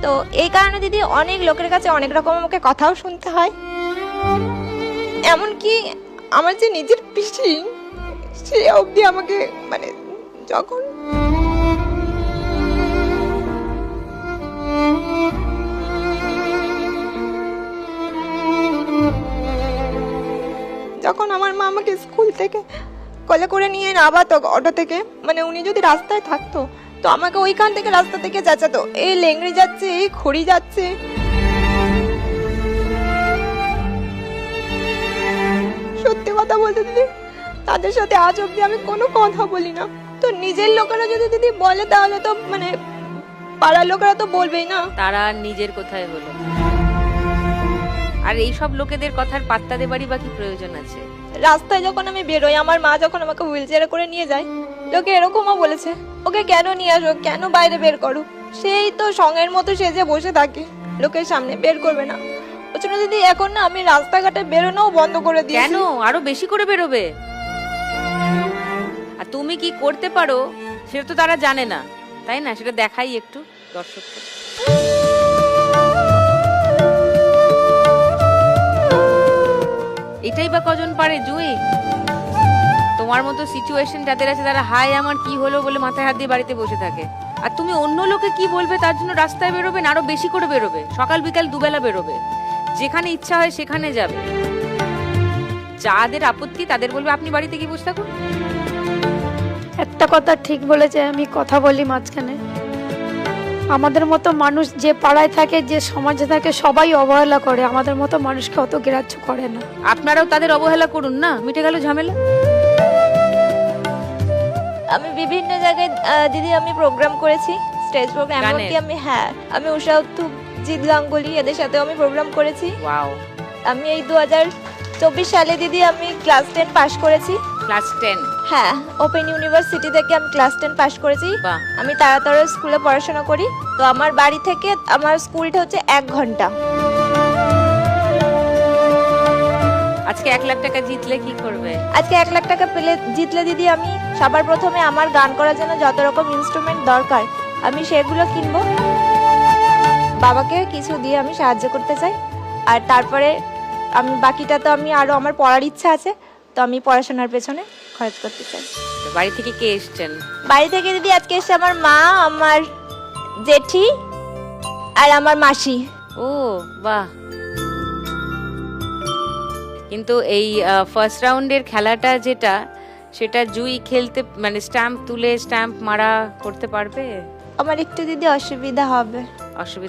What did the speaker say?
তো এই কারণে দিদি অনেক লোকের কাছে অনেক রকম আমাকে কথাও শুনতে হয়। এমনকি আমার যে নিজের পিসি, সে অবধি আমাকে মানে যখন আমার মা আমাকে স্কুল থেকে কলে করে নিয়ে নামাতো অটো থেকে, মানে উনি যদি রাস্তায় থাকতো তো আমাকে ওইখান থেকে রাস্তা থেকে চেঁচাতো, এই লেংড়ি যাচ্ছে, এই খড়ি যাচ্ছে। সত্যি কথা বলতে দিদি, তাদের সাথে আজ অব্দি আমি কোনো কথা বলি না। তো নিজের লোকেরা যদি দিদি বলে তাহলে তো মানে পাড়ার লোকেরা তো বলবেই না। তারা নিজের কোথায় হলো, আর এইসব লোকেদের কথার পাত্তা দেবারই বা কি প্রয়োজন আছে? রাস্তায় যখন আমি বেরোই, আমার মা যখন আমাকে হুইল চেয়ারে করে নিয়ে যায়, লোকে এরকমও বলেছে, ওকে কেন নিয়ে আসো, কেন বাইরে বের করো, সেই তো সঙ্গের মতো সেজে বসে থাকে, লোকের সামনে বের করবে না। ওই জন্য দিদি এখন না আমি রাস্তাঘাটে বেরোনোও বন্ধ করে দিয়েছি। কেন? আরো বেশি করে বেরোবে। আর তুমি কি করতে পারো সেটা তো তারা জানে না, তাই না? সেটা দেখাই একটু দর্শককে। এটাই বা কজন পারে জুই? তোমার মতো সিচুয়েশন যাদের আছে তারা হাই আমার কি হলো বলে মাথায় হাত দিয়ে বাড়িতে বসে থাকে। আর তুমি অন্য লোকে কি বলবে তার জন্য রাস্তায় বেরোবে না, আরো বেশি করে বেরোবে, সকাল বিকাল দুবেলা বেরোবে, যেখানে ইচ্ছা হয় সেখানে যাবে। যাদের আপত্তি তাদের বলবে আপনি বাড়িতে গিয়ে বসে থাকুন। একটা কথা ঠিক বলেছে, আমি কথা বলি মাঝখানে। আমাদের মতো মানুষ যে পাড়ায় থাকে, যে সমাজে থাকে, সবাই অবহেলা করে, আমাদের মতো মানুষকে অত গ্রাহ্য করে না। আপনারাও তাদের অবহেলা করুন না, মিটে গেল ঝামেলা। আমি বিভিন্ন জায়গায় দিদি আমি প্রোগ্রাম করেছি, স্টেজ প্রোগ্রাম। এমনকি আমি উষা উত্থুপ, জিৎ গাঙ্গুলি এদের সাথেও আমি প্রোগ্রাম করেছি। ওয়াও। আমি এই 2024 সালে দিদি আমি ক্লাস 10 পাস করেছি। ক্লাস 10? হ্যাঁ, ওপেন ইউনিভার্সিটি থেকে আমি ক্লাস 10 পাস করেছি। বাহ। আমি তাড়াতাড়ি স্কুলে পড়াশোনা করি। তো আমার বাড়ি থেকে আমার স্কুলটা হচ্ছে 1 ঘন্টা। আজকে 1 লাখ টাকা জিতলে কি করবে? আজকে 1 লাখ টাকা জিতলে দিদি আমি সবার প্রথমে আমার গান করার জন্য যত রকম ইনস্ট্রুমেন্ট দরকার আমি সেগুলো কিনবো, বাবাকে কিছু দিয়ে আমি সাহায্য করতে চাই। আর তারপরে আমি বাকিটা তো আমি আরো আমার পড়ার ইচ্ছা আছে, তো আমি পড়াশোনার পেছনে খরচ করতে চাই। বাড়ি থেকে কে এসেছেন? বাড়ি থেকে দিদি আজকে এসে আমার মা, আমার জেঠি আর আমার মাসি। ও বাহ। কিন্তু এই ফার্স্ট রাউন্ডের খেলাটা যেটা, সেটা জুই খেলতে মানে স্ট্যাম্প তুলে স্ট্যাম্প মারা করতে পারবে? আমার একটু দিদি অসুবিধা হবে। অসুবিধা